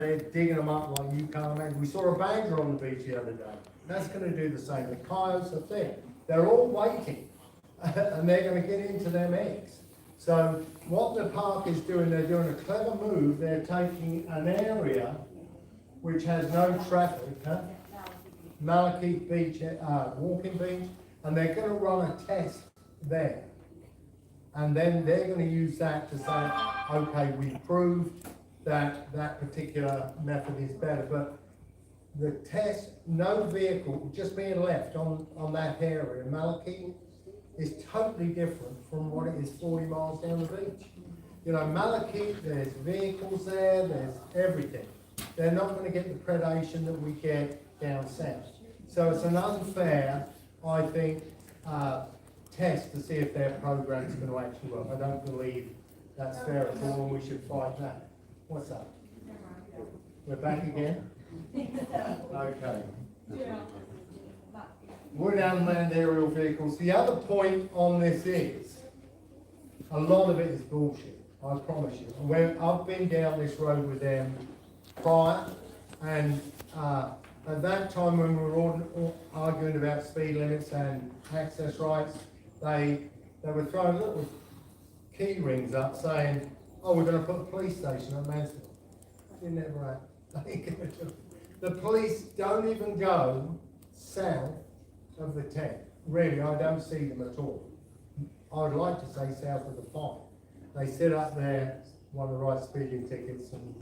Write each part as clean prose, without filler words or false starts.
they're digging them up like you can't imagine. We saw a badger on the beach the other day. That's going to do the same. The coyotes are there. They're all waiting, and they're going to get into them eggs. So what the park is doing, they're doing a clever move. They're taking an area which has no traffic, Malachite Beach, walking beach, and they're going to run a test there. And then they're going to use that to say, okay, we proved that that particular method is better. But the test, no vehicle just being left on that area, Malachite, is totally different from what it is 40 miles down the beach. You know, Malachite, there's vehicles there, there's everything. They're not going to get the predation that we get down south. So it's an unfair, I think, test to see if their program is going to actually work. I don't believe that's fair at all, and we should fight that. What's up? We're back again? Okay. We're down land aerial vehicles. The other point on this is, a lot of it is bullshit, I promise you. I've been down this road with them prior, and at that time when we were all arguing about speed limits and access rights, they were throwing little key rings up saying, oh, we're going to put a police station at Mansfield. You never have. The police don't even go south of the 10. Really, I don't see them at all. I would like to say south of the 5. They sit up there, want to write speeding tickets and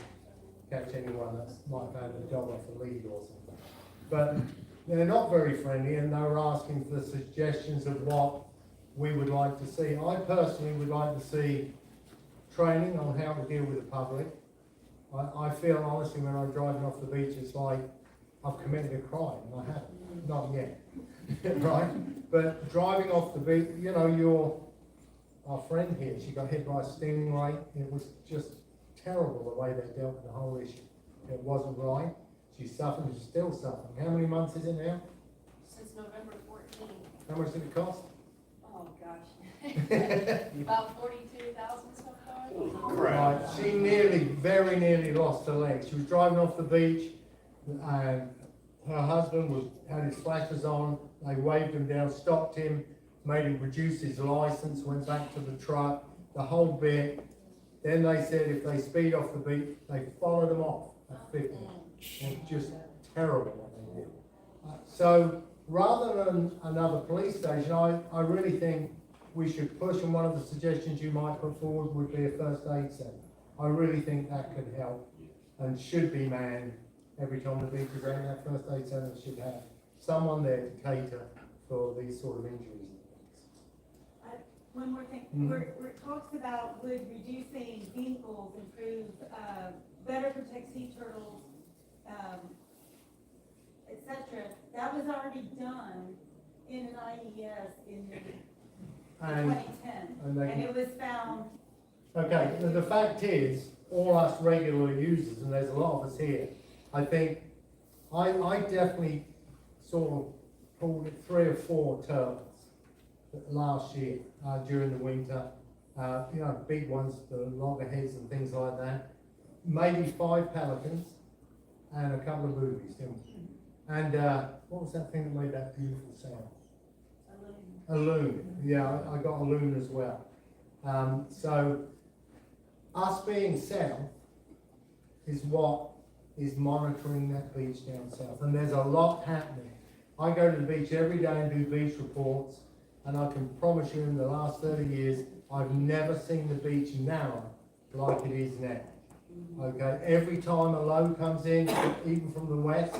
catch anyone that might have had a dog off the lead or something. But they're not very friendly, and they were asking for suggestions of what we would like to see. I personally would like to see training on how to deal with the public. I feel honestly when I'm driving off the beach, it's like I've committed a crime, and I haven't, not yet, right? But driving off the beach, you know, our friend here, she got hit by a stingray. It was just terrible the way they dealt with the whole issue. It wasn't right. She's suffering, she's still suffering. How many months is it now? Since November 14th. How much did it cost? Oh, gosh. About 42,000 so far. Right. She very nearly lost her leg. She was driving off the beach, and her husband had his flashes on. They waved him down, stopped him, made him produce his license, went back to the truck, the whole bit. Then they said if they speed off the beach, they followed them off at 50. It's just terrible what they did. So rather than another police station, I really think we should push, and one of the suggestions you might put forward would be a first aid center. I really think that could help and should be manned every time the beach is around. That first aid center should have someone there to cater for these sort of injuries. One more thing, where it talks about would reducing vehicles improve, better protect sea turtles, etc. That was already done in an IES in 2010, and it was found. Okay, the fact is, all us regular users, and there's a lot of us here, I think, I definitely sort of pulled 3 or 4 turtles last year during the winter. You know, big ones, the loggerheads and things like that. Maybe 5 pelicans and a couple of boobies, didn't we? And what was that thing that made that beautiful sound? A loon. Yeah, I got a loon as well. So us being south is what is monitoring that beach down south, and there's a lot happening. I go to the beach every day and do beach reports, and I can promise you in the last 30 years I've never seen the beach narrow like it is now. Okay, every time a low comes in, even from the west,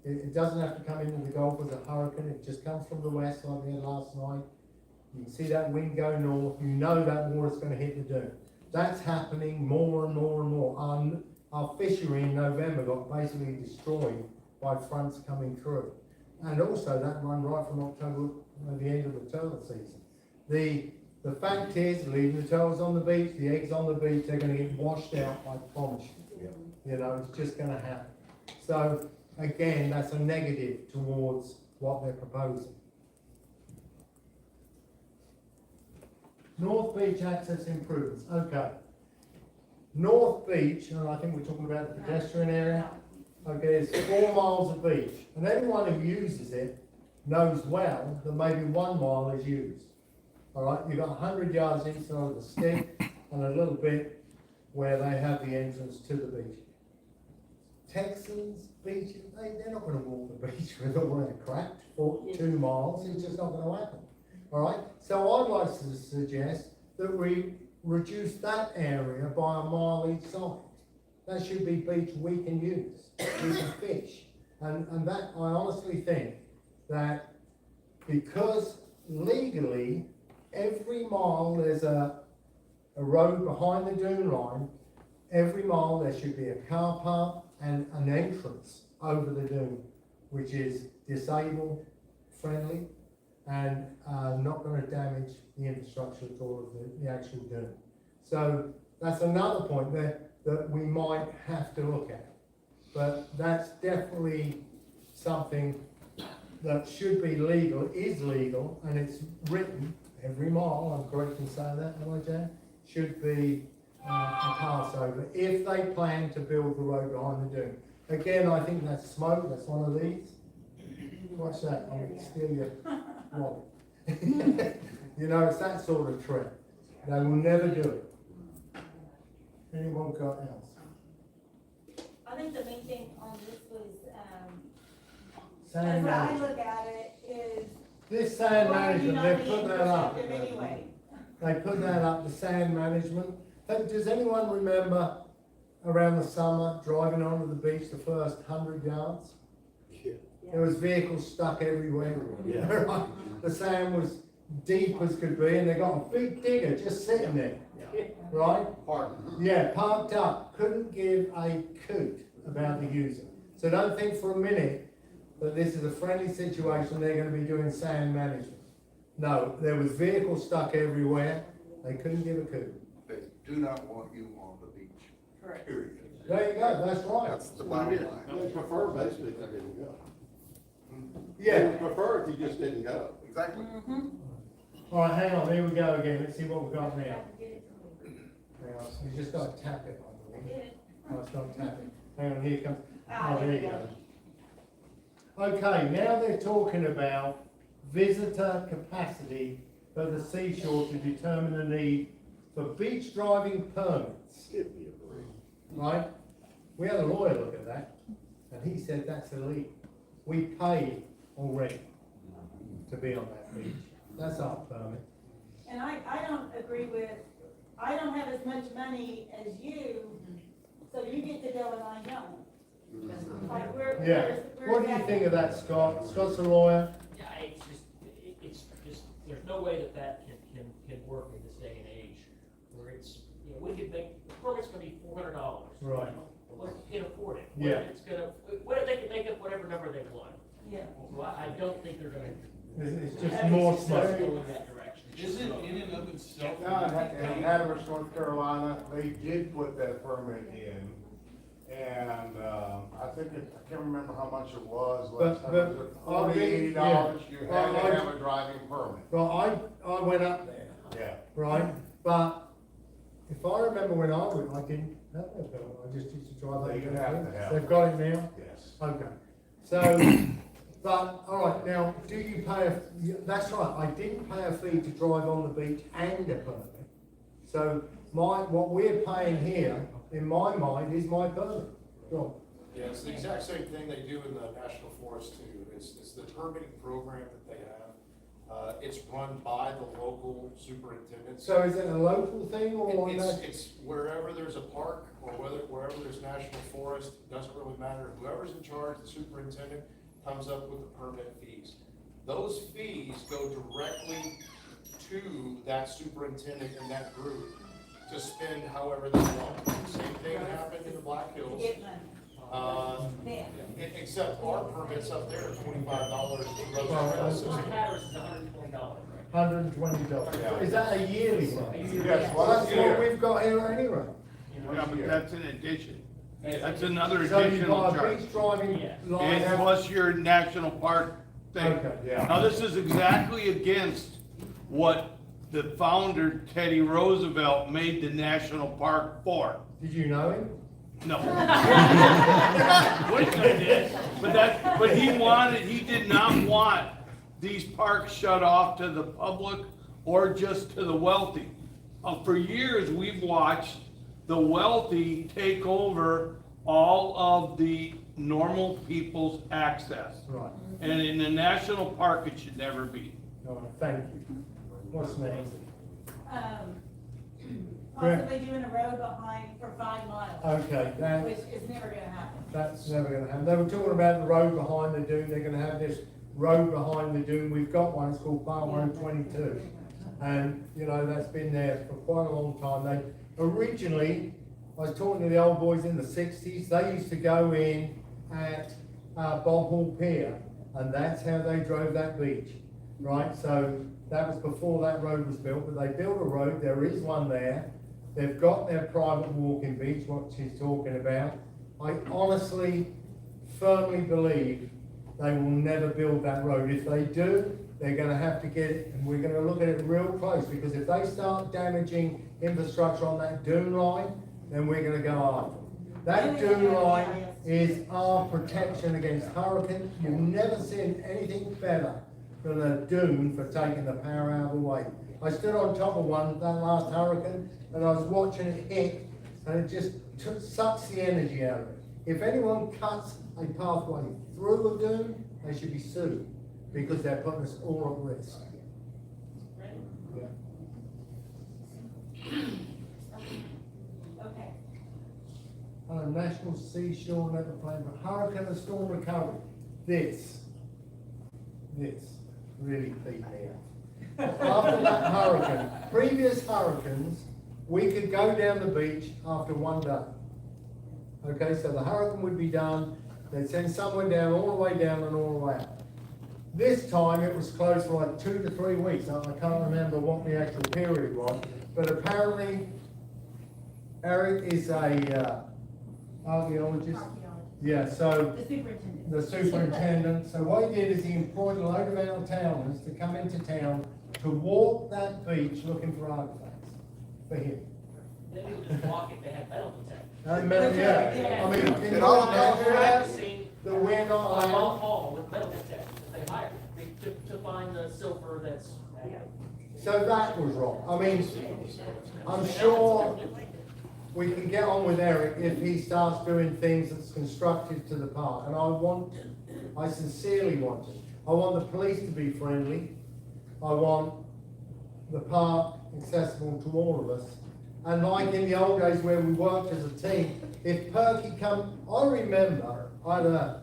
it doesn't have to come into the Gulf as a hurricane, it just comes from the west like we had last night. You can see that wind go north, you know that water's going to hit the dune. That's happening more and more and more. Our fishery in November got basically destroyed by fronts coming through. And also that run right from October to the end of the turtle season. The fact is, leaving the turtles on the beach, the eggs on the beach, they're going to get washed out, I promise you. You know, it's just going to happen. So, again, that's a negative towards what they're proposing. North Beach access improvements. Okay. North Beach, and I think we're talking about the pedestrian area, okay, it's 4 miles of beach. And anyone who uses it knows well that maybe 1 mile is used. All right, you've got 100 yards each side of the stick and a little bit where they have the entrance to the beach. Texans, beaches, they're not going to walk the beach with all that crap for 2 miles. It's just not going to happen. All right, so I'd like to suggest that we reduce that area by 1 mile each side. That should be beach we can use, we can fish. And that, I honestly think that because legally, every mile there's a road behind the dune line, every mile there should be a car park and an entrance over the dune, which is disabled friendly and not going to damage the infrastructure at all of the actual dune. So that's another point there that we might have to look at. But that's definitely something that should be legal, is legal, and it's written every mile, I'm correct in saying that, am I, Jan? Should be a pass over if they plan to build the road behind the dune. Again, I think that's smoke, that's one of these. Watch that, I'm going to steal your wallet. You know, it's that sort of trick. They will never do it. Anyone got else? I think the main thing on this was, Sand as I management. look at it, is This sand why are you management, not they being put that up. prescriptive anyway? They put that up, the sand management. Does anyone remember around the summer driving onto the beach the first 100 yards? Yeah. There was vehicles stuck everywhere. Yeah. Right? The sand was deep as could be, and they got a big digger just sitting there, right? Pardon. Yeah, parked up, couldn't give a coot about the user. So don't think for a minute that this is a friendly situation, they're gonna be doing sand management. No, there was vehicles stuck everywhere, they couldn't give a coot. They do not want you on the beach, Correct. period. There you go, that's right. That's the bottom line. They prefer basically if they didn't go. They Yeah, would prefer if you just didn't go. Exactly. all right, hang on, here we go again, let's see what we've got now. Hang on, you just gotta tap it, I believe. Oh, it's not tapping. Hang on, here it comes. Oh, there you go. Okay, now they're talking about visitor capacity for the seashore to determine the need for beach driving permits, Give me a break. right? We had a lawyer look at that, and he said that's illegal. We pay already to be on that beach. That's our permit. And I don't agree with, I don't have as much money as you, so you get to go and I don't. Like, Yeah. What do you think of that, Scott? Scott's a lawyer. Yeah, it's just, there's no way that can work in this day and age, where it's, you know, we could make, the permit's gonna be $400. Right. Well, you can't afford it. Yeah. It's gonna, what, they can make up whatever number they want. Yeah. So I don't think they're gonna. It's just have more any success smoke. going in that direction. Is it in and of itself? No, in Hernandez, North Carolina, they did put that permit in, and, I think I can't remember how much it was, last time, was it $40, $80, you had to have a driving permit. Well, I went up there, Yeah. right? But if I remember when I went, I didn't have a permit. I just used to drive They over do have to have They've it. got it now? Yes. Okay. So, but, all right, now, do you pay that's right, I didn't pay a fee to drive on the beach and a permit. So what we're paying here, in my mind, is my permit. Go on. Yeah, it's the exact same thing they do in the National Forest too. It's the permitting program that they have. It's run by the local superintendents. So is it a local thing or It's wherever there's a park or wherever there's national forest, doesn't really matter. Whoever's in charge, the superintendent, comes up with the permit fees. Those fees go directly to that superintendent and that group to spend however they want. Same thing happened in the Black Hills. Get money. Yeah. Except our permits up there are $25 for Well, roads. One Patterson is $120, right? $120? Yeah. Is that a yearly thing? Yes, Well, that's yeah. what we've got here anyway. Yeah, but that's an addition. That's another So you've additional got a charge. beach driving Yeah. And line. plus your national park thing. Okay. Yeah. Now, this is exactly against what the founder, Teddy Roosevelt, made the national park for. Did you know him? No. But he did not want these parks shut off to the public or just to the wealthy. For years, we've watched the wealthy take over all of the normal people's access. Right. And in the national park, it should never be. All right, thank you. What's next? Possibly doing a road behind for 5 miles, Okay, which is never gonna happen. that's never gonna happen. They were talking about the road behind the dune, they're gonna have this road behind the dune, we've got one, it's called Palomar 22. And, you know, that's been there for quite a long time. They originally, I was talking to the old boys in the 60s, they used to go in at Bob Hall Pier, and that's how they drove that beach, right? So that was before that road was built, but they built a road, there is one there. They've got their private walking beach, what she's talking about. I honestly, firmly believe they will never build that road. If they do, they're gonna have to get it, and we're gonna look at it real close, because if they start damaging infrastructure on that dune line, then we're gonna go after them. That dune line is our protection against hurricanes. You've never seen anything better than a dune for taking the power out of the way. I stood on top of one, that last hurricane, and I was watching it hit, and it just sucks the energy out of it. If anyone cuts a pathway through a dune, they should be sued, because they're putting us all at risk. Yeah. Okay. National Seashore Level Plan for Hurricane and Storm Recovery. This really beat me up. After that hurricane, previous hurricanes, we could go down the beach after one day. Okay, so the hurricane would be done, they'd send someone down, all the way down and all the way out. This time it was closed for like 2 to 3 weeks. I can't remember what the actual period was, but apparently Eric is a archaeologist. Yeah, so The superintendent. the superintendent. So what he did is he employed a load of out-of-towners to come into town to walk that beach looking for artifacts for him. Then we would just walk if they had metal detectors. Yeah, I mean, in It all all comes I've seen the wind a on long haul with metal detectors that they hired to find the silver that's. So that was wrong. I mean, I'm sure we can get on with Eric if he starts doing things that's constructive to the park, and I sincerely want to. I want the police to be friendly. I want the park accessible to all of us. And like in the old days where we worked as a team, if Perky I remember I had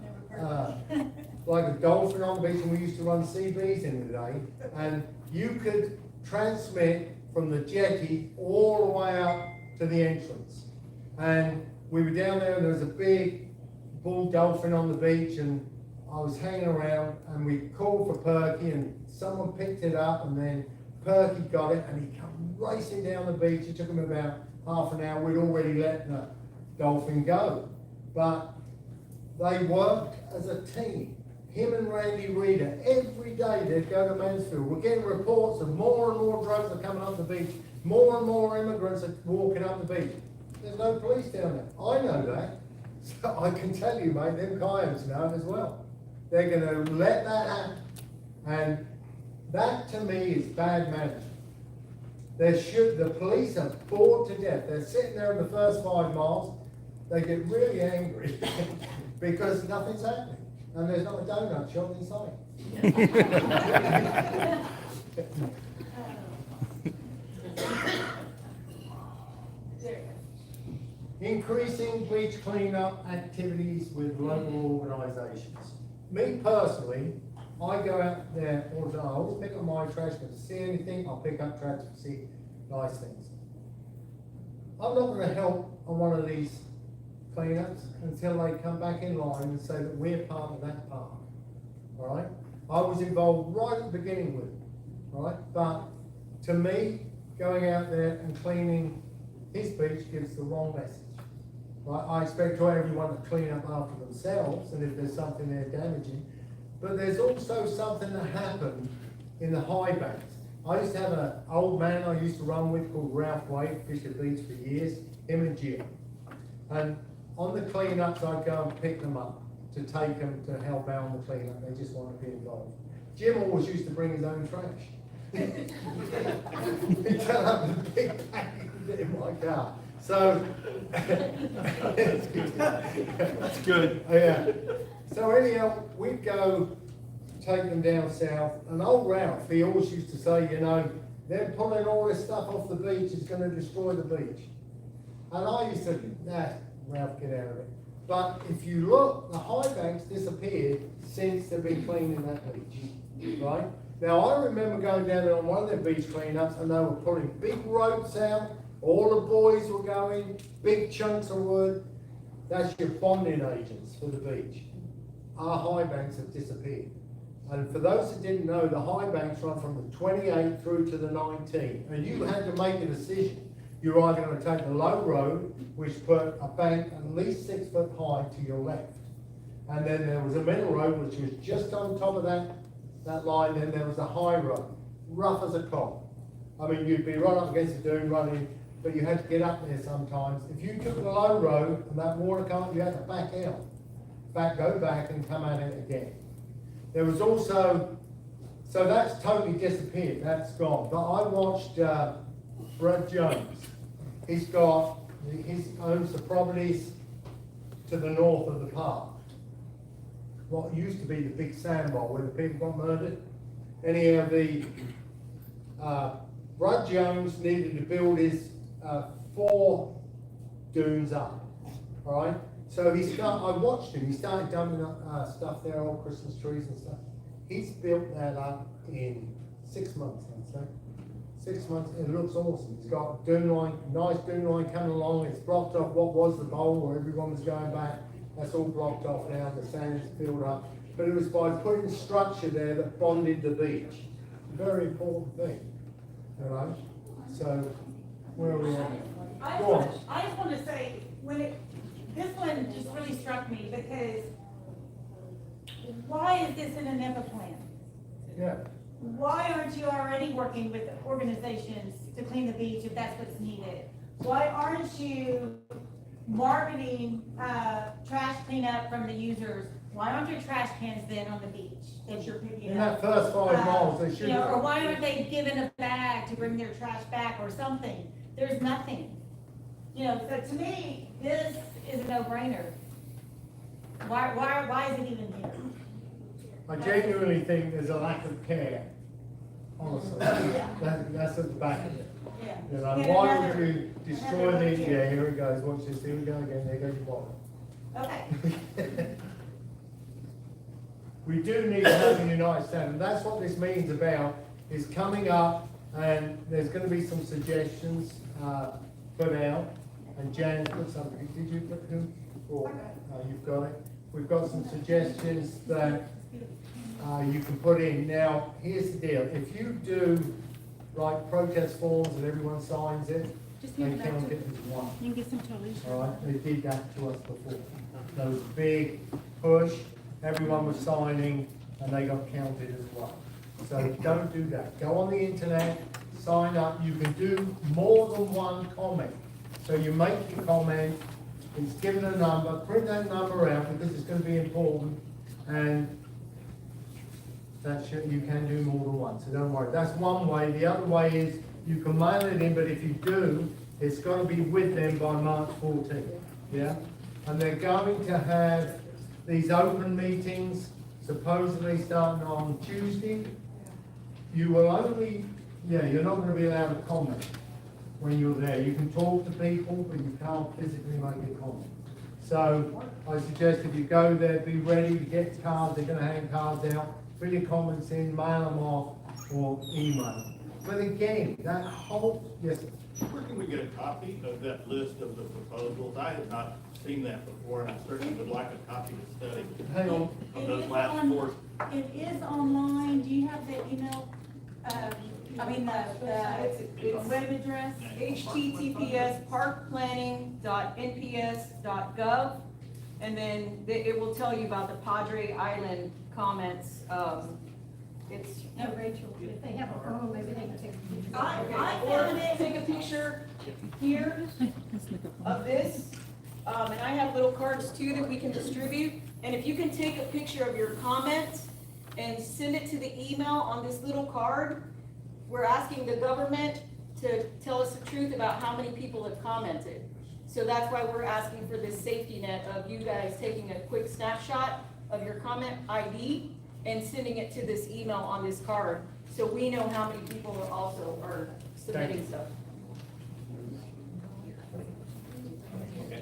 like a dolphin on the beach, and we used to run CBs in the day, and you could transmit from the jetty all the way up to the entrance. And we were down there, and there was a big bull dolphin on the beach, and I was hanging around, and we called for Perky, and someone picked it up, and then Perky got it, and he came racing down the beach. It took him about half an hour. We'd already let the dolphin go. But they worked as a team. Him and Randy Reeder, every day they'd go to Mansfield. We're getting reports of more and more drugs are coming up the beach. More and more immigrants are walking up the beach. There's no police down there. I know that. So I can tell you, mate, them coyotes know it as well. They're going to let that happen. And that, to me, is bad management. The police are bored to death. They're sitting there in the first 5 miles. They get really angry because nothing's happening. And there's not a donut shop in sight. Increasing beach cleanup activities with local organisations. Me personally, I go out there all the time. I always pick up my trash. If I see anything, I'll pick up trash to see nice things. I'm not going to help on one of these cleanups until they come back in line and say that we're part of that park. All right? I was involved right at the beginning with it. All right? But to me, going out there and cleaning his beach gives the wrong message. Right? I expect everyone to clean up after themselves, and if there's something they're damaging. But there's also something that happened in the high banks. I used to have an old man I used to run with called Ralph Wade, fished the beach for years, him and Jim. And on the cleanups, I'd go and pick them up to take them to help out on the cleanup. They just wanted to be involved. Jim always used to bring his own trash. He'd turn up with a big bag in my car. So, it's good. That's good. Yeah. So anyhow, we'd go take them down south, and old Ralph, he always used to say, you know, them pulling all this stuff off the beach is gonna destroy the beach. And I used to, nah, Ralph, get out of it. But if you look, the high banks disappeared since they've been cleaning that beach, right? Now, I remember going down there on one of their beach cleanups, and they were putting big ropes out, all the boys were going, big chunks of wood. That's your bonding agents for the beach. Our high banks have disappeared. And for those that didn't know, the high banks run from the 28 through to the 19. And you had to make a decision. You're either going to take the low road, which put a bank at least 6 foot high to your left. And then there was a middle road, which was just on top of that line. Then there was a high road, rough as a coal. I mean, you'd be right up against the dune running, but you had to get up there sometimes. If you took the low road and that water came, you had to back out. Go back and come at it again. There was also, so that's totally disappeared, that's gone. But I watched Brad Jones. He owns the properties to the north of the park. What used to be the big sandbar where the people got murdered. Anyhow, Brad Jones needed to build his 4 dunes up, all right? So I watched him, he started dumping up stuff there, old Christmas trees and stuff. He's built that up in 6 months, I'd say. 6 months, it looks awesome. He's got dune line, nice dune line coming along. It's blocked off what was the bowl where everyone was going back. That's all blocked off now, the sand is filled up. But it was by putting structure there that bonded the beach. Very important thing, all right? So, where are we at? Go on. I just want to say, this one just really struck me because why is this in a NEPA plan? Yeah. Why aren't you already working with organizations to clean the beach if that's what's needed? Why aren't you marketing trash cleanup from the users? Why aren't your trash cans then on the beach that you're picking In up? that first 5 miles, they should You know, or have. why aren't they given a bag to bring their trash back or something? There's nothing. You know, so to me, this is a no-brainer. Why is it even here? I genuinely think there's a lack of care, honestly. That's at the back of it. Yeah. You know, Get why another- would you destroy another the, one here. yeah, here it goes, watch this, here we go again, there goes your bottle. Okay. We do need to have a united stand, and that's what this meeting's about, is coming up, and there's gonna be some suggestions, put out, and Jan put something, did you put who? Or, you've got it? We've got some suggestions that, you can put in. Now, here's the deal, if you do, like, protest forms and everyone signs it, Just they hand it back count to, it as one. you can get some totally. All right, they did that to us before. Those big push, everyone was signing, and they got counted as well. So don't do that. Go on the internet, sign up. You can do more than one comment. So you make your comment, it's given a number, print that number out because it's going to be important, and you can do more than one. So don't worry. That's one way. The other way is you can mail it in, but if you do, it's got to be with them by March 14th. Yeah? And they're going to have these open meetings, supposedly starting on Tuesday. You will only, you're not going to be allowed to comment when you're there. You can talk to people, but you can't physically make a comment. So I suggest if you go there, be ready to get cards. They're going to hang cards out. Fill your comments in, mail them off, or email. But again, that whole, yes, Where can we get a copy of that list of the proposals? I have not seen that before, and I certainly would like a copy to study hang on. of those last 4. It is online. Do you have the email? The web address? https://parkplanning.nps.gov, and then it will tell you about the Padre Island comments It's, No, Rachel, if they have a phone, maybe they can take a picture. I found it, take a picture here of this, and I have little cards too that we can distribute. And if you can take a picture of your comment and send it to the email on this little card, we're asking the government to tell us the truth about how many people have commented. So that's why we're asking for this safety net of you guys taking a quick snapshot of your comment ID and sending it to this email on this card, so we know how many people are also are submitting stuff. Yeah.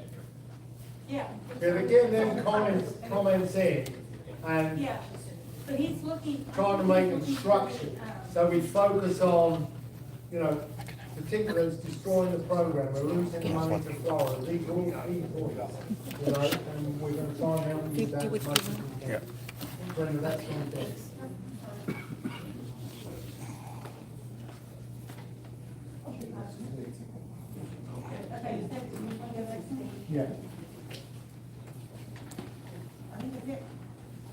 Yeah, they're getting them comments in, and Yeah, but he's looking. trying to make instruction, so we focus on, you know, particularly destroying the program, we're losing money to Florida, these are all key points, you know, and we're gonna try and help you that as much as we can. Brenda, that's one thing. Okay, Yeah.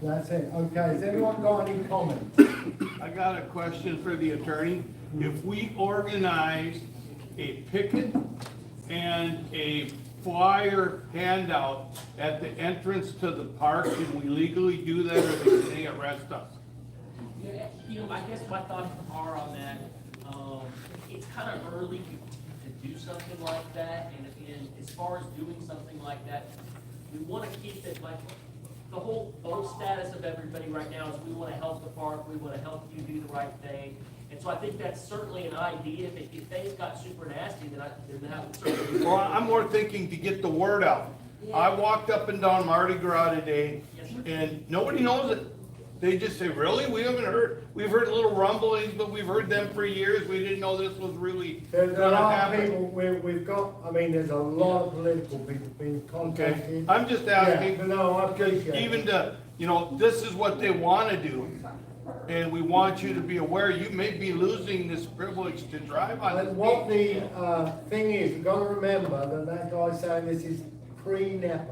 That's it, okay, has anyone got any comments? I got a question for the attorney. If we organize a picket and a flyer handout at the entrance to the park, can we legally do that, or can they arrest us? Yeah, you know, I guess my thoughts are on that, it's kind of early to do something like that, and as far as doing something like that, we want to keep it like, the whole status of everybody right now is we want to help the park, we want to help you do the right thing. And so I think that's certainly an idea. If things got super nasty, then that would certainly. Well, I'm more thinking to get the word out. I walked up and down Mardi Gras today, Yes, sir. and nobody knows it. They just say, really? We haven't heard, we've heard little rumblings, but we've heard them for years. We didn't know this was really There gonna are happen. people, we've got, I mean, there's a lot of political people being Okay, contacted. I'm just Yeah, asking, but no, I because appreciate it. even to, you know, this is what they wanna do. And we want you to be aware, you may be losing this privilege to drive on this And what beach. the, thing is, you've got to remember that that guy's saying this is pre-NEPA.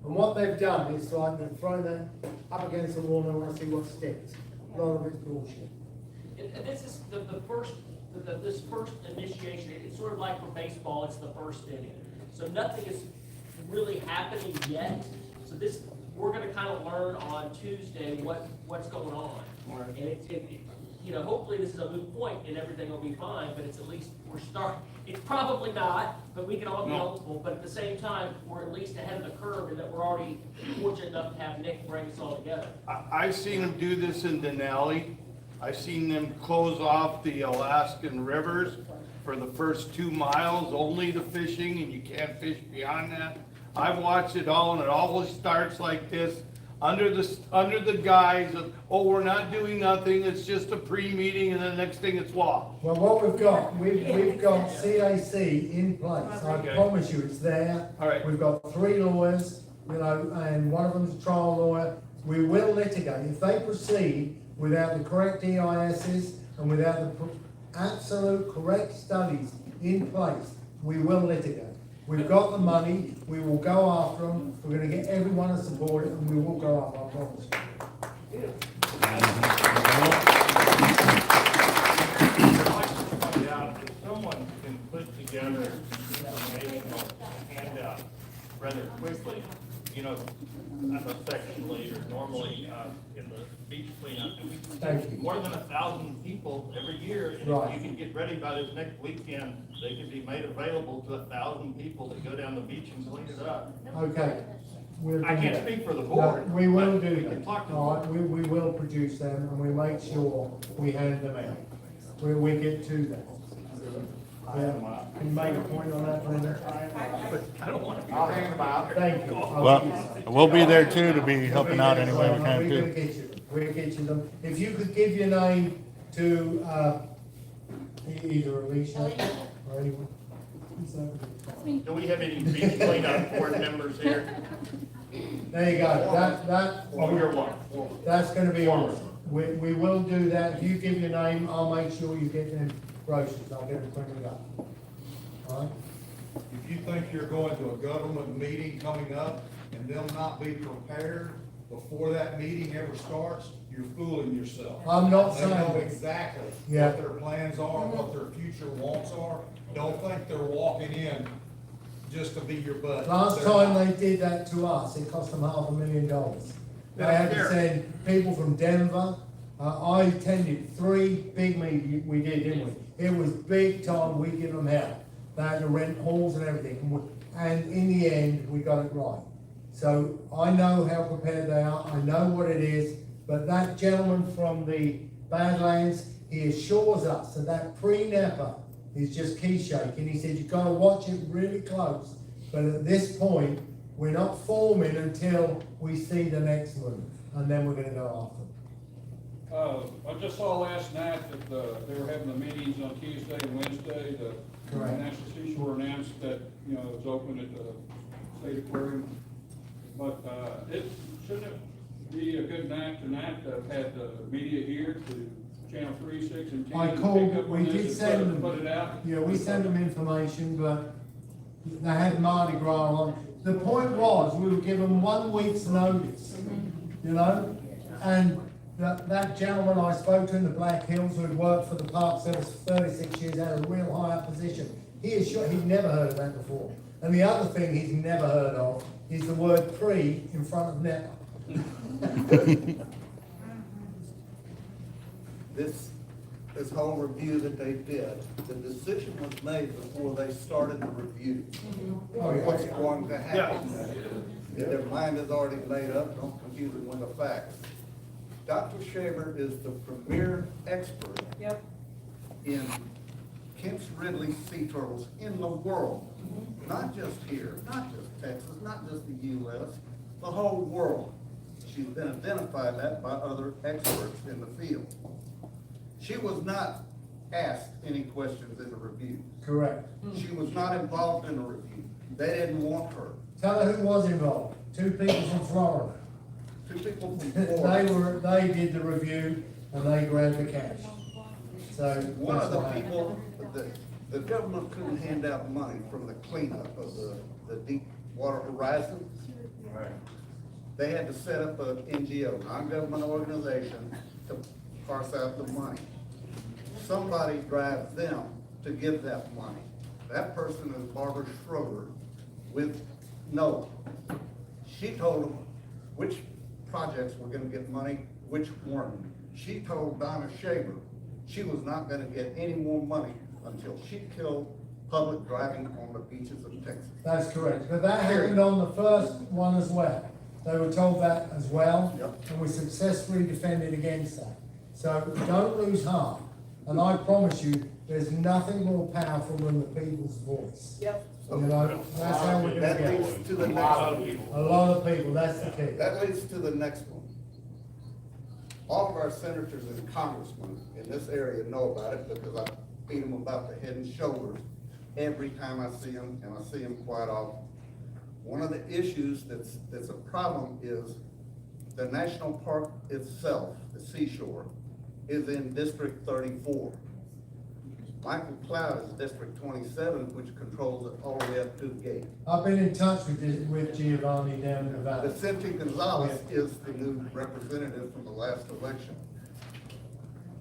And what they've done is like they've thrown that up against the wall and they want to see what sticks. A lot of it's bullshit. And this is the first, this first initiation, it's sort of like for baseball, it's the first inning. So nothing is really happening yet. So this, we're gonna kind of learn on Tuesday what's going on. And you know, hopefully this is a moot point and everything will be fine, but it's at least, we're starting. It's probably not, but we can all be hopeful, but at the same time, we're at least ahead of the curve and that we're already fortunate enough to have Nick bring us all together. I've seen them do this in Denali. I've seen them close off the Alaskan rivers for the first 2 miles, only the fishing, and you can't fish beyond that. I've watched it all, and it always starts like this, under the guise of, oh, we're not doing nothing, it's just a pre-meeting, and the next thing it's law. Well, what we've got CAC in place. I Okay. promise you, it's there. All right. We've got 3 lawyers, you know, and one of them's a trial lawyer. We will litigate. If they proceed without the correct EISs and without the absolute correct studies in place, we will litigate. We've got the money, we will go after them, we're gonna get everyone to support it, and we will go after, I promise you. If someone can put together an informational handout rather quickly, you know, I'm a section leader, normally, in the beach cleanup, and we Thank you. more than 1,000 people every year, and Right. if you can get ready by this next weekend, they can be made available to 1,000 people to go down the beach and clean it up. Okay. We'll I do can't that. speak for the No, board. we will but do we can that. talk to All them. right, we will produce them and we make sure we hand them out. We get to that. Yeah, can you make a point on that, Linda? I'll hand them out. Thank you. Well, we'll be there too to be helping out any way we can We're gonna too. get you them. We'll get you them. If you could give your name to, either Alicia or anyone. Who's that? Do we have any beach cleanup board members here? There you go. That. Oh, you're one. That's gonna be awesome. We will do that. If you give your name, I'll make sure you get them brochures. I'll get them printed up. All right? If you think you're going to a government meeting coming up and them not be prepared, before that meeting ever starts, you're fooling yourself. I'm not They know saying, exactly Yeah. what their plans are, what their future wants are. Don't think they're walking in just to be your buddy. last They're time not. they did that to us, it cost them $500,000. They Now, had to here. send people from Denver. I attended 3 big meetings we did, didn't we? It was big time, we give them help. They had to rent halls and everything, and in the end, we got it right. So I know how prepared they are, I know what it is, but that gentleman from the Badlands, he assures us that that pre-NEPA is just key shaking. He said, you've gotta watch it really close, but at this point, we're not forming until we see the next move, and then we're gonna go after them. I just saw last night that, they were having the meetings on Tuesday and Wednesday, the Correct. National Seashore announced that, you know, it's open at the State Aquarium. But, shouldn't it be a good night tonight to have had the media here to Channel 3, 6, and 10? I to called, pick up we on this did and send them, put it out? yeah, we sent them information, but they had Mardi Gras on. The point was, we were given 1 week's notice, you know? And that gentleman I spoke to in the Black Hills who had worked for the Park Service for 36 years, had a real high up position. He is sure, he'd never heard of that before. And the other thing he's never heard of is the word pre in front of NEPA. This whole review that they did, the decision was made before they started the review. Oh, yeah. What's going to happen? Their mind is already made up, don't confuse it with the facts. Dr. Shaver is the premier expert Yep. in Kemp's Ridley sea turtles in the world. Not just here, not just Texas, not just the US, the whole world. She's been identified that by other experts in the field. She was not asked any questions in the review. Correct. She was not involved in the review. They didn't want her. Tell her who was involved. 2 people from Florida. 2 people from They Florida. they did the review and they grabbed the cash. So One that's of the what happened. people, the government couldn't hand out money from the cleanup of the Deepwater Horizon. They had to set up an NGO, non-government organization, to parse out the money. Somebody drives them to give that money. That person is Barbara Schroeder with NOAA. She told them which projects were gonna get money, which weren't. She told Donna Shaver she was not gonna get any more money until she killed public driving on the beaches of Texas. That's correct, but that happened on the first one as well. They were told that as well, Yep. and we successfully defended against that. So don't lose heart, and I promise you, there's nothing more powerful than the people's voice. Yep. You know, that's how we're gonna That get leads it. to the next one. A lot of people, that's the key. That leads to the next one. All of our senators and congressmen in this area know about it because I beat them about the head and shoulders every time I see them, and I see them quite often. One of the issues that's a problem is the national park itself, the seashore, is in District 34. Michael Cloud is District 27, which controls it all the way up to the gate. I've been in touch with Giovanni down in Nevada. Vicente Gonzalez is the new representative from the last election.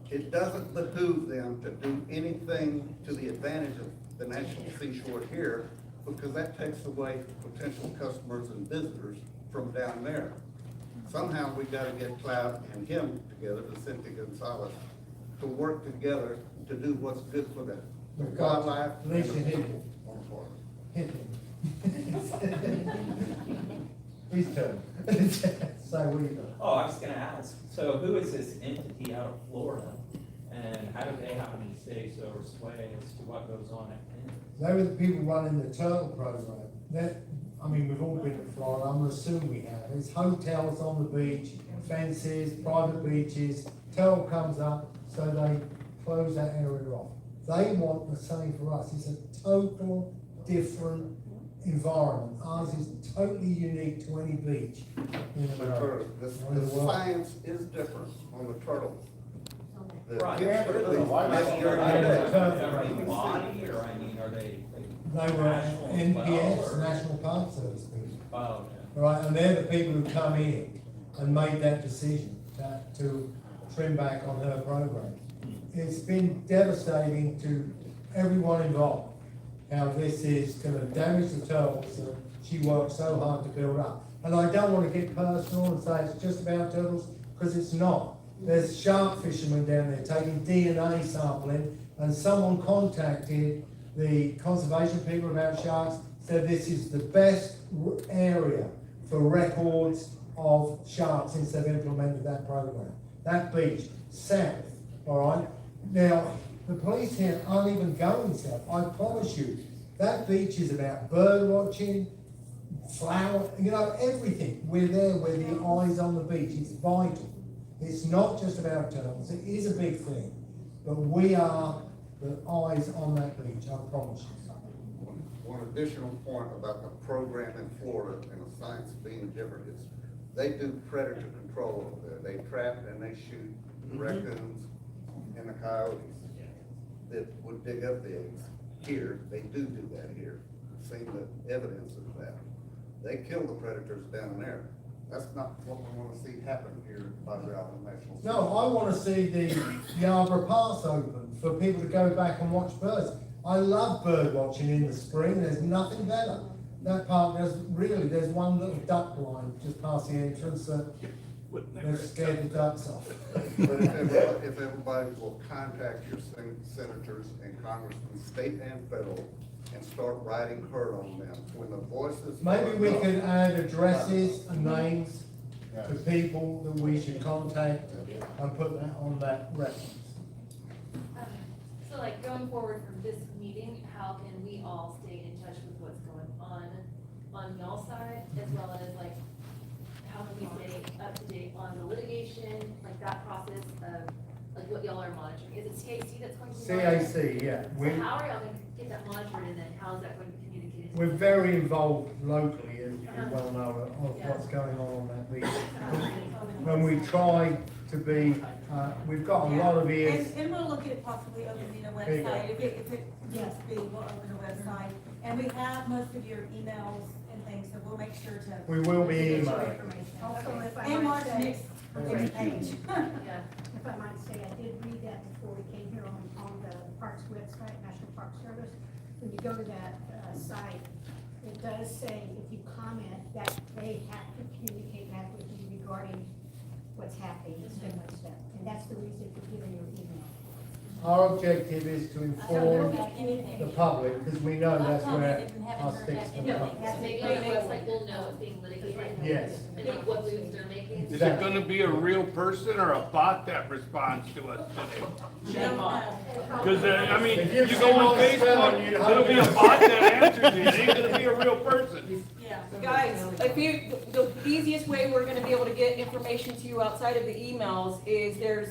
It doesn't behoove them to do anything to the advantage of the national seashore here, because that takes away potential customers and visitors from down there. Somehow we gotta get Cloud and him together, Vicente Gonzalez, to work together to do what's good for the wildlife. At least you hit him. Hit him. He's turn. So what do you got? Oh, I was gonna ask, so who is this entity out of Florida? And how do they have any say so or sway as to what goes on at Penn? They were the people running the turtle program. That, I mean, we've all been to Florida, I'm gonna assume we have. There's hotels on the beach, fences, private beaches, turtle comes up, so they close that area off. They want the same for us. It's a total different environment. Ours is totally unique to any beach in America. The science is different on the turtles. The Right. Kemp's Ridley is Are just during the they day. a body, or I mean, are they? They were national as well, NPS, or- National Park Service people. Oh, okay. Right, and they're the people who come in. and made that decision to trim back on her program. It's been devastating to everyone involved, how this is gonna damage the turtles that she worked so hard to build up. And I don't wanna get personal and say it's just about turtles, because it's not. There's shark fishermen down there taking DNA sampling, and someone contacted the conservation people about sharks, said this is the best area for records of sharks since they've implemented that program. That beach, south, all right? Now, the police here aren't even going south, I promise you. That beach is about bird watching, flower, everything. We're there, we're the eyes on the beach, it's vital. It's not just about turtles, it is a big thing, but we are the eyes on that beach, I promise you. One additional point about the program in Florida and the science being different is they do predator control over there. They trap and they shoot raccoons and the coyotes that would dig up the eggs. Here, they do that here. Seen the evidence of that. They kill the predators down there. That's not what we want to see happen here by the Island National. No, I want to see the Arbor Pass open for people to go back and watch birds. I love bird watching in the spring, there's nothing better. That park, there's one little duck blind just past the entrance that scared the ducks off. But if everybody will contact your senators and congressmen, state and federal, and start writing hard on them, when the voices. Maybe we could add addresses and names to people that we should contact and put that on that reference. So like going forward from this meeting, how can we all stay in touch with what's going on y'all's side, as well as like, how can we stay up to date on the litigation, like that process of, like what y'all are monitoring? Is it CAC that's going to be monitoring? CAC, yeah. So how are y'all going to get that monitored, and then how is that going to be communicated? We're very involved locally, as you well know, of what's going on that beach. When we try to be, we've got a lot of ears. And we'll look at possibly opening a There you go. website, if it needs to be, we'll open a website. And we have most of your emails and things, so we'll make sure to. We will be get your emailing. information. Also, if I And might Mark's say- next page. Yeah. If I might say, I did read that before we came here on the Parks website, National Park Service. When you go to that site, it does say if you comment that they have to communicate back with you regarding what's happening, step by step. And that's the reason for giving your email. Our objective is to inform the public, because we know that's where our sticks can come. So maybe on the website, we'll know what's being litigated. Yes. And like what moves they're making. Is it gonna be a real person or a bot that responds to us today? Cause, I mean, If you've you go on seen Facebook, what's it'll be a bot that answers you, it ain't gonna be a real person. Guys, the easiest way we're gonna be able to get information to you outside of the emails is there's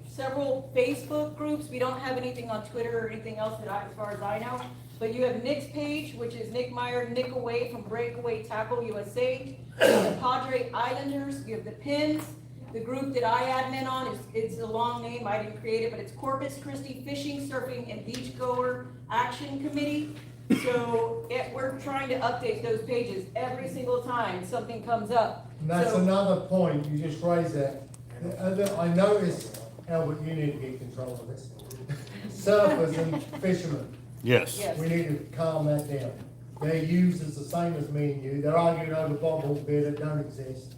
several Facebook groups. We don't have anything on Twitter or anything else as far as I know. But you have Nick's page, which is Nick Meyer, Nick Away from Breakaway Tackle USA. You have the Padre Islanders, you have the Pins. The group that I admin on it's a long name, I didn't create it, but it's Corpus Christi Fishing, Surfing, and Beachgoer Action Committee. So we're trying to update those pages every single time something comes up. And that's So- another point, you just raised that. I noticed, Albert, you need to get control of this. Surfers and fishermen, Yes. Yes. we need to calm that down. Their use is the same as me and you, they're arguing over bobble beer that don't exist.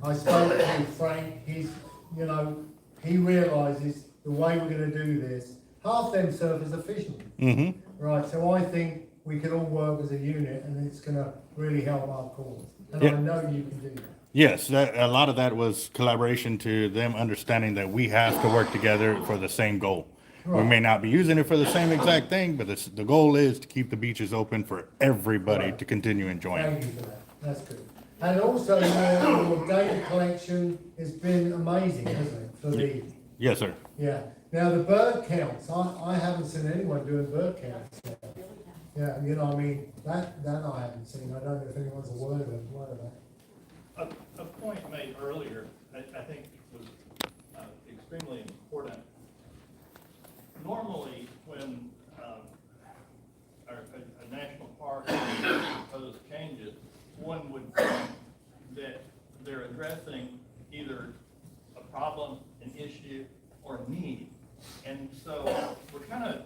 I spoke to Frank, he realizes the way we're gonna do this, half them surfers are fishermen. Mm-hmm. Right, so I think we can all work as a unit and it's gonna really help our cause. And I Yeah. know you can do that. Yes, a lot of that was collaboration to them understanding that we have to work together for the same goal. We Right. may not be using it for the same exact thing, but the goal is to keep the beaches open for everybody Right. to continue enjoying. Thank you for that, that's good. And also, your data collection has been amazing, hasn't it, for the, Yes, sir. yeah. Now, the bird counts, I haven't seen anyone doing bird counts yet. Yeah, I mean, that I haven't seen, I don't know if anyone's aware of that. A point made earlier, I think was extremely important. Normally, when a national park proposed changes, one would think that they're addressing either a problem, an issue, or a need. And so we're kind of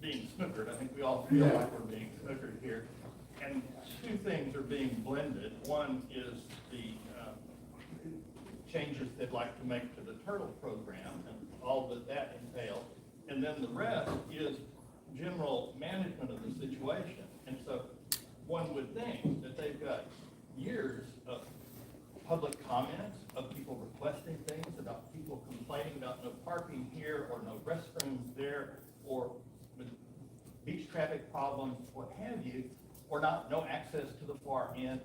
being snookered. I think we all feel like we're being snookered here. And two things are being blended. One is the changes they'd like to make to the turtle program and all that that entails. And then the rest is general management of the situation. And so one would think that they've got years of public comments, of people requesting things, about people complaining about no parking here or no restrooms there, or with beach traffic problems, what have you, or no access to the far end.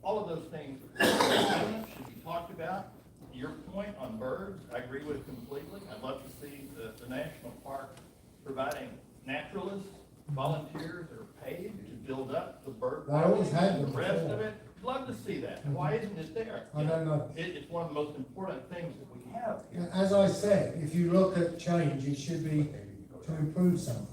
All of those things should be talked about. Your point on birds, I agree with completely. I'd love to see the national park providing naturalists, volunteers that are paid to build up the bird. They always had the them rest before. of it. Love to see that. Why isn't it there? I don't know. It's one of the most important things that we have here. As I said, if you look at change, it should be to improve something,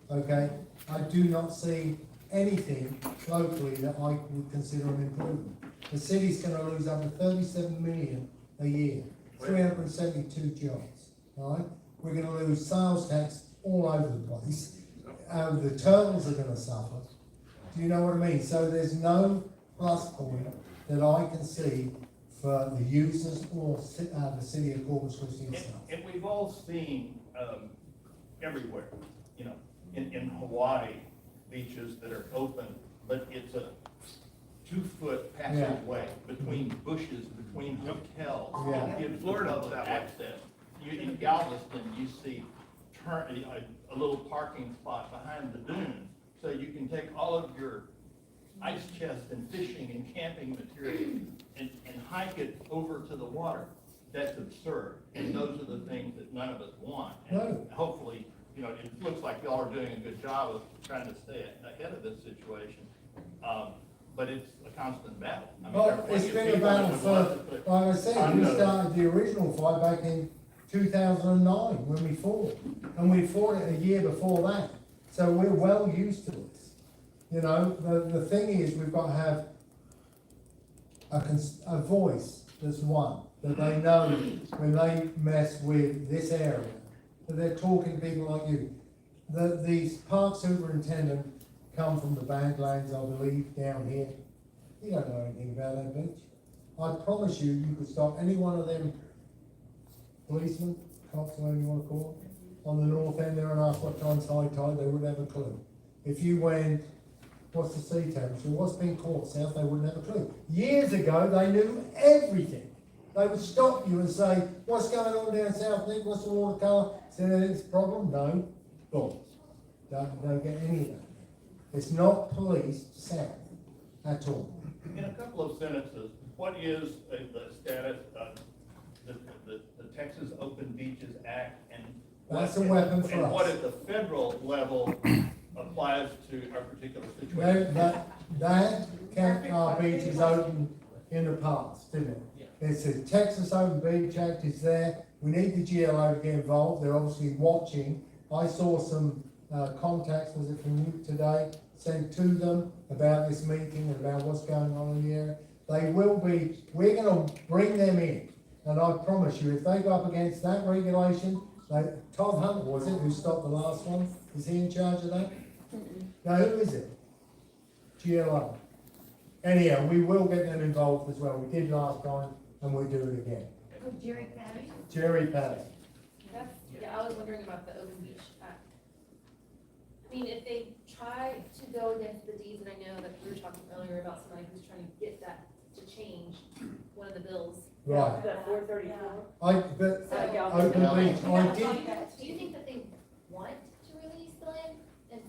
okay? I do not see anything locally that I would consider an improvement. The city's gonna lose up to 37 million a year, 372 jobs, all right? We're gonna lose sales tax all over the place. The turtles are gonna suffer. Do you know what I mean? So there's no plus point that I can see for the users or the city of Corpus Christi itself. And we've all seen, everywhere, you know, in Hawaii, beaches that are open, but it's a 2-foot passageway between bushes, between hotels. Yeah. In Florida, without access. In Galveston, you see a little parking spot behind the dunes, so you can take all of your ice chest and fishing and camping material and hike it over to the water. That's absurd, and those are the things that none of us want. And hopefully, you know, it looks like y'all are doing a good job of trying to stay ahead of this situation. But it's a constant battle. I mean, there are Well, plenty it's of been a people battle that would love to for, put- like I said, we started the original fight back in 2009 when we fought. And we fought it a year before that. So we're well used to this. You know, the thing is, we've got to have a voice that's one, that they know when they mess with this area, that they're talking to people like you. These park superintendent come from the Badlands, I believe, down here. You don't know anything about that beach. I promise you, you could stop any one of them policemen, cops, whatever you want to call them, on the north end there and ask what time's high tide, they wouldn't have a clue. If you went, what's the sea temperature, what's being caught south, they wouldn't have a clue. Years ago, they knew everything. They would stop you and say, what's going on down south, Nick, what's the water colour? Say, it's a problem? No. Boom. Don't get any of that. It's not policed south at all. In a couple of sentences, what is the status of the Texas Open Beaches Act, and That's a weapon for and what us. at the federal level applies to our particular situation? That kept our beaches open in the past, didn't it? It's a Texas Open Beach Act is there. We need the GLO to get involved. They're obviously watching. I saw some contacts, was it from you today, sent to them about this meeting and about what's going on in the area. They will be, we're gonna bring them in. And I promise you, if they go up against that regulation, Todd Hunter, was it, who stopped the last one? Is he in charge of that? No, who is it? GLO. Anyhow, we will get them involved as well. We did last time, and we'll do it again. Oh, Jerry Patty. Jerry Patty. Yeah, I was wondering about the Open Beach Act. I mean, if they try to go against the deeds, and I know that we were talking earlier about somebody who's trying to get that to change one of the bills. Right. That 434? Open Beach, I did, Do you think that they want to release the land and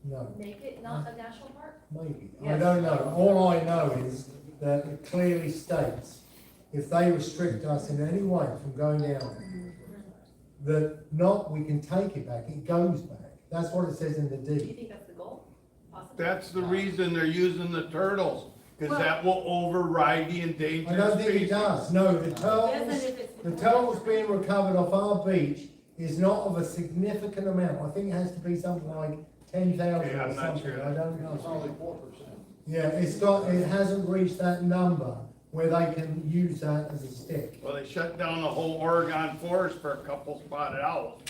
no, make it not a national park? maybe. I don't know. All I know is that it clearly states, if they restrict us in any way from going down there, that not, we can take it back, it goes back. That's what it says in the Do you deed. think that's the goal? Possibly? That's the reason they're using the turtles, because that will override the endangered I don't think it species. does. No, the Doesn't turtles, if it's. the turtles being recovered off our beach is not of a significant amount. I think it has to be something like 10,000 Yeah, or I'm not something. sure. I don't It's know. only 4%. Yeah, it hasn't reached that number where they can use that as a stick. Well, they shut down the whole Oregon forest for a couple spotted owls.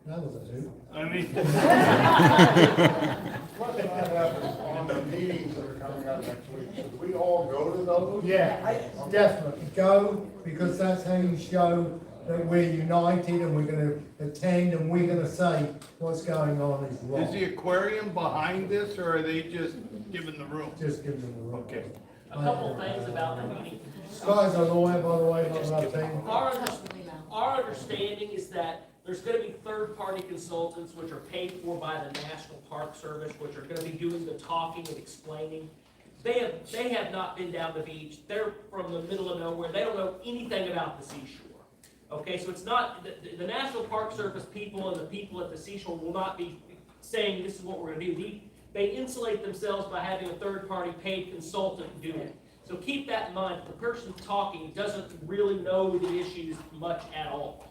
That was a hoot. I mean. What about happens on the meetings that are coming up next week? Should we all go to those? Yeah, definitely, go, because that's how you show that we're united and we're gonna attend and we're gonna say what's going on is wrong. Is the aquarium behind this, or are they just giving the room? Just give them the room. Okay. A couple things about the meeting. Sky's a lawyer, by the way, not what I'm saying. Our understanding is that there's gonna be third-party consultants which are paid for by the National Park Service, which are gonna be doing the talking and explaining. They have not been down the beach. They're from the middle of nowhere. They don't know anything about the seashore. Okay, so it's not, the National Park Service people and the people at the seashore will not be saying this is what we're gonna do. They insulate themselves by having a third-party paid consultant do it. So keep that in mind. The person talking doesn't really know the issues much at all.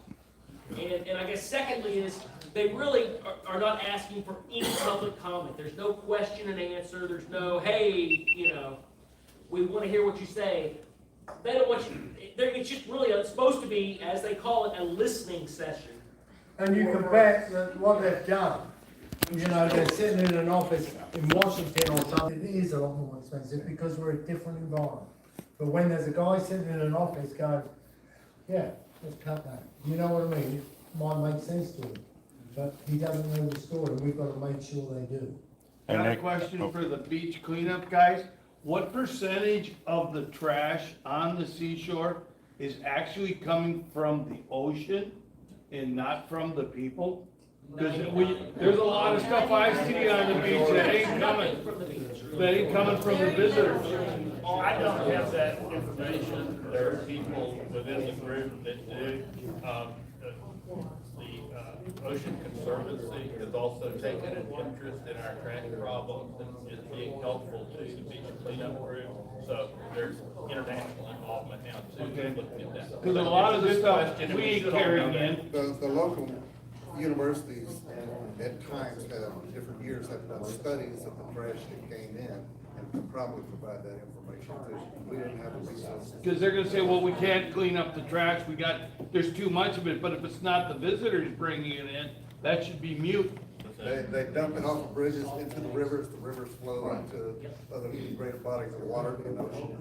And I guess secondly is, they really are not asking for any public comment. There's no question and answer. There's no, hey, you know, we want to hear what you say. They don't want you, it's just really, it's supposed to be, as they call it, a listening session. And you can bet that what they've done, you know, they're sitting in an office in Washington or something, it is a lot more expensive because we're a different environment. But when there's a guy sitting in an office going, yeah, let's cut that, you know what I mean? It might make sense to him, but he doesn't know the story, and we've got to make sure they do. Got a question for the beach cleanup guys. What percentage of the trash on the seashore is actually coming from the ocean and not from the people? Because there's a lot of stuff I see on the beach that ain't coming from the visitors. I don't have that information. There are people within the group that do. The Ocean Conservancy has also taken an interest in our trash problems and is being helpful to the beach cleanup group. So there's international involvement now too. Okay. Looking at that. Because a lot of this stuff we ain't carrying in. The local universities at times have, different years have done studies of the trash that came in and could probably provide that information too. We didn't have the resources. Because they're gonna say, well, we can't clean up the trash, there's too much of it, but if it's not the visitors bringing it in, that should be mute. They dump it off the bridges into the rivers flow into other greater bodies of water in the ocean.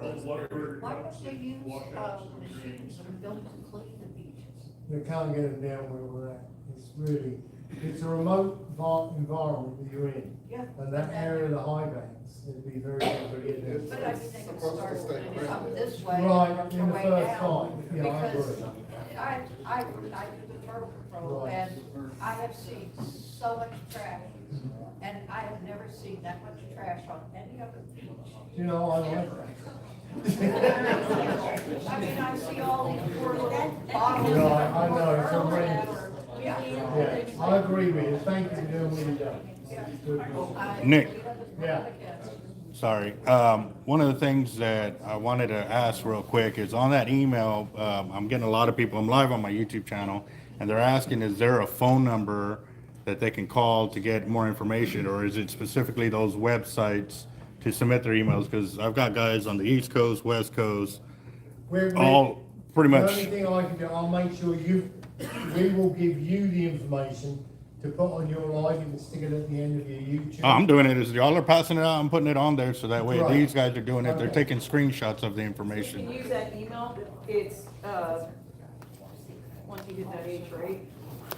Why don't they use, machines and built to clean the beaches? They can't get them down where we're at. It's a remote environment that you're in. Yeah. And that area of the high banks, it'd be very hard to get in. But I mean, they can start come this way. Right, and in the way first down, time, yeah, I because agree. I do the turtle patrol, Right. and I have seen so much trash, and I have never seen that much trash on any other beach. You know, I like that. I mean, I see all these poor little bottles. No, I know, it's of horrendous. Yeah, I agree with you. Thank you for doing what you've done. Nick. Yeah. Sorry. One of the things that I wanted to ask real quick is on that email, I'm getting a lot of people, I'm live on my YouTube channel, and they're asking, is there a phone number that they can call to get more information, or is it specifically those websites to submit their emails? Because I've got guys on the East Coast, West Coast, all pretty The much. only thing I can do, I'll make sure we will give you the information to put on your live and stick it at the end of your YouTube. I'm doing it as y'all are passing it out, I'm putting it on there, so that way Right. these guys are doing it, they're Okay. taking screenshots of the You can information. use that email, it's, once you get that H right,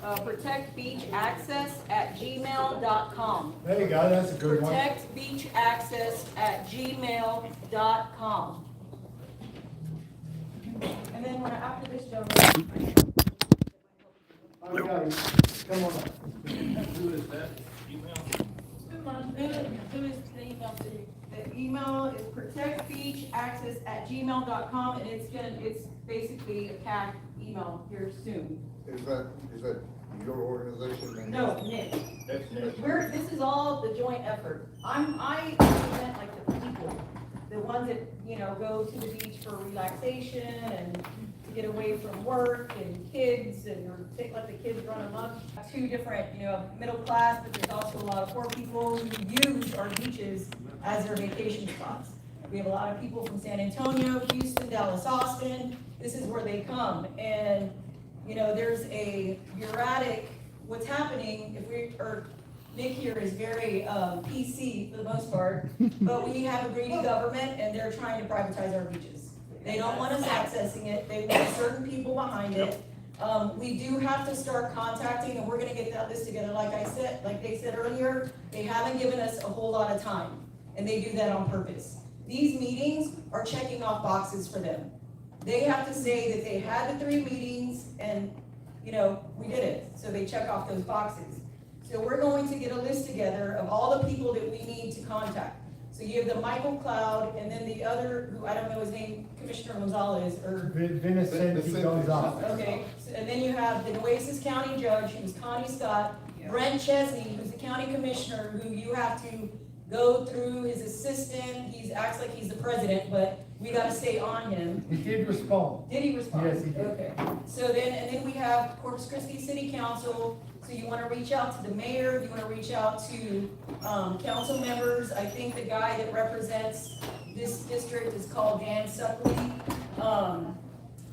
protectbeachaccess@gmail.com. There you go, that's a good one. protectbeachaccess@gmail.com. And then when after this, Joe. Okay, come on up. Who is that email? Who is the email to? The email is protectbeachaccess@gmail.com, and it's basically a CAC email here soon. Is that your organization? No, Nick. That's Nick. This is all the joint effort. I represent like the people, the ones that, go to the beach for relaxation and to get away from work and kids or let the kids run amok. Two different, middle class, but there's also a lot of poor people who use our beaches as their vacation spots. We have a lot of people from San Antonio, Houston, Dallas, Austin. This is where they come. And, you know, there's a bureaucratic, what's happening, Nick here is very PC for the most part, but we have a greedy government and they're trying to privatize our beaches. They don't want us accessing it, they want certain people behind it. We do have to start contacting, and we're gonna get that list together, like they said earlier, they haven't given us a whole lot of time, and they do that on purpose. These meetings are checking off boxes for them. They have to say that they had the 3 meetings, and, you know, we did it, so they check off those boxes. So we're going to get a list together of all the people that we need to contact. So you have the Michael Cloud, and then the other, who I don't know his name, Commissioner Gonzalez, or. Vincent Gonzalez. Okay, and then you have the Nueces County Judge, who's Connie Scott, Brent Chesney, who's the County Commissioner, who you have to go through his assistant, acts like he's the president, but we gotta stay on him. He did respond. Did he respond? Yes, he did. Okay, so then we have Corpus Christi City Council, so you wanna reach out to the mayor, you wanna reach out to, council members. I think the guy that represents this district is called Dan Suckley.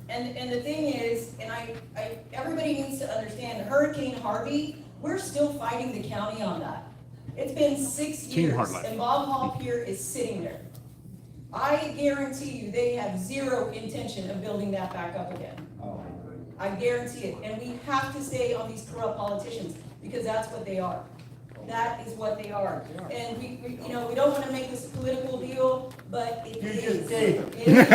And the thing is, everybody needs to understand, Hurricane Harvey, we're still fighting the county on that. It's been 6 years, and Bob Hall Pier is sitting there. I guarantee you, they have zero intention of building that back up again. I guarantee it, and we have to stay on these corrupt politicians, because that's what they are. That is what they are. And we you know, we don't wanna make this a political deal, but it is. You just did. It is.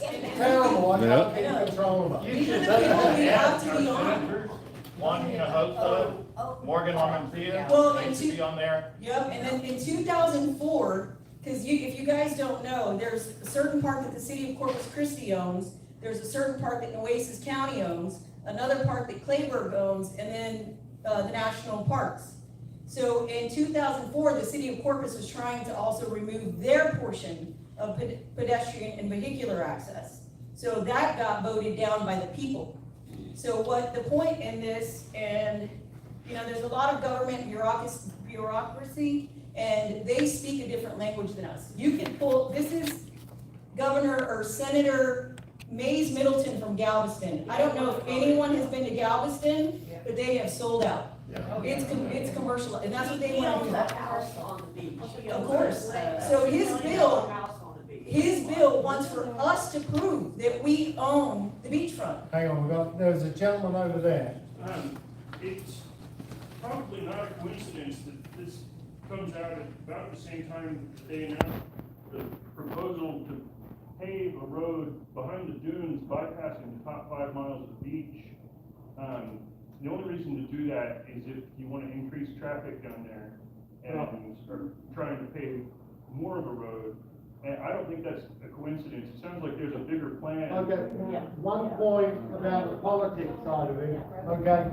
It is. Terrible, I can't keep control of it. These are the people we have to be on. One, you know, Morgan Armentia, Well, needs to be on there. Yep, and then in 2004, because if you guys don't know, there's a certain part that the city of Corpus Christi owns, there's a certain part that Nueces County owns, another part that Clayburgh owns, and then the national parks. So in 2004, the city of Corpus was trying to also remove their portion of pedestrian and vehicular access. So that got voted down by the people. So what the point in this, and you know, there's a lot of government bureaucracy, and they speak a different language than us. You can pull, this is Governor or Senator Mays Middleton from Galveston. I don't know if anyone has been to Galveston, but they have sold out. It's commercial, and that's what they want to do. Of course. So his bill wants for us to prove that we own the beachfront. Hang on, there's a gentleman over there. It's probably not a coincidence that this comes out at about the same time that they announced the proposal to pave a road behind the dunes bypassing the top 5 miles of the beach. The only reason to do that is if you want to increase traffic down there and start trying to pave more of a road. And I don't think that's a coincidence. It sounds like there's a bigger plan. Okay, one point about the politics side of it, okay?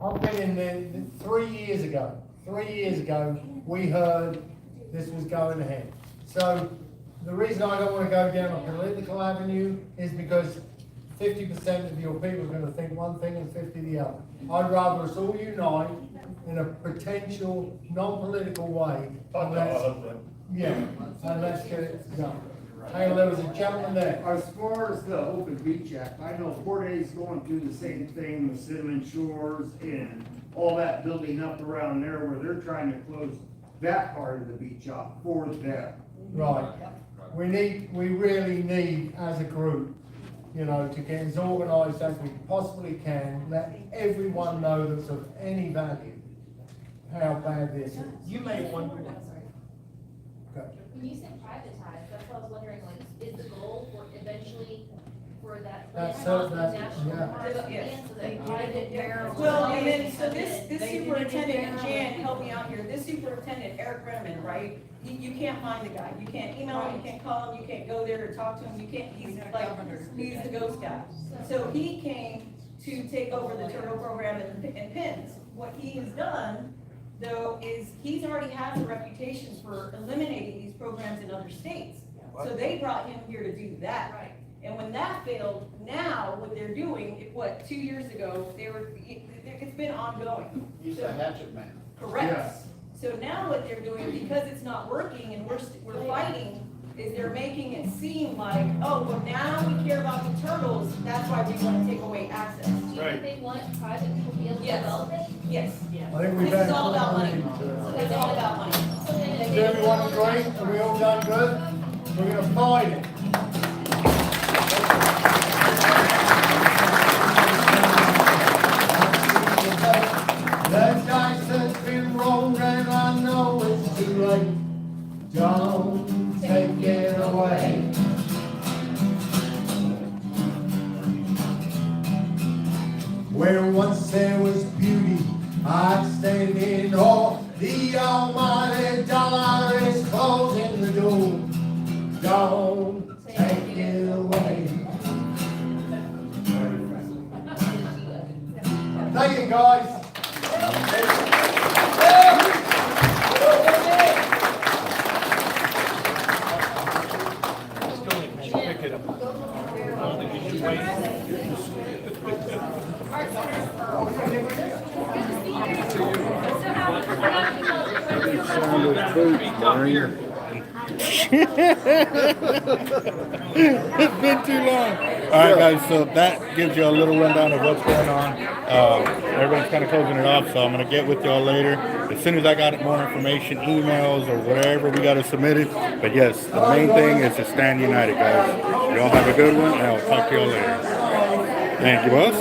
I've been in there 3 years ago. 3 years ago, we heard this was going ahead. So the reason I don't want to go down a political avenue is because 50% of your people are going to think one thing and 50 the other. I'd rather us all unite in a potential, non-political way. And let's get it done. Hey, there was a gentleman there. As far as the Open Beach Act, I know 4 days going through the same thing with Cinnamon Shores and all that building up around there where they're trying to close that part of the beach off for them. Right. We really need, as a group, you know, to get as organised as we possibly can, let everyone know that's of any value how bad this is. You may wonder. Okay. When you said privatized, that's what I was wondering, like, is the goal for eventually for that That's land so- off the that's- national yeah. park land, so they private there? Well, and then, so this superintendent, and Jan, help me out here, this superintendent, Eric Brenneman, right? You can't find the guy, you can't email him, you can't call him, you can't go there to talk to him, you can't, he's the ghost guy. So he came to take over the turtle program in Penns. What he has done, though, is he's already has a reputation for eliminating these programs in other states. So they brought him here to do that. Right. And when that failed, now what they're doing, 2 years ago, it's been ongoing. He's a hatchet man. Correct. Yes. So now what they're doing, because it's not working and we're fighting, is they're making it seem like, oh, well, now we care about the turtles, that's why we want to take away access. Do you think they want private people to be able to Yes. develop it? Yes. I think we've This is had all about money. to- It's all about money. So then if Is they- everyone agree? Are we all done good? We're gonna fight it. The dice has been rolled and I know it's too late. Don't take it away. Where once there was beauty, I'd stand in awe. The almighty dollar is closing the door. Don't take it away. Thank you, guys. Pick it up. I don't think you should wait. It's been too long. All right, guys, so that gives you a little rundown of what's going on. Everybody's kind of closing it off, so I'm going to get with y'all later. As soon as I got more information, emails, or whatever, we got to submit it. But yes, the main thing is to stand united, guys. Y'all have a good one, and I'll talk to y'all later. Thank you, boss.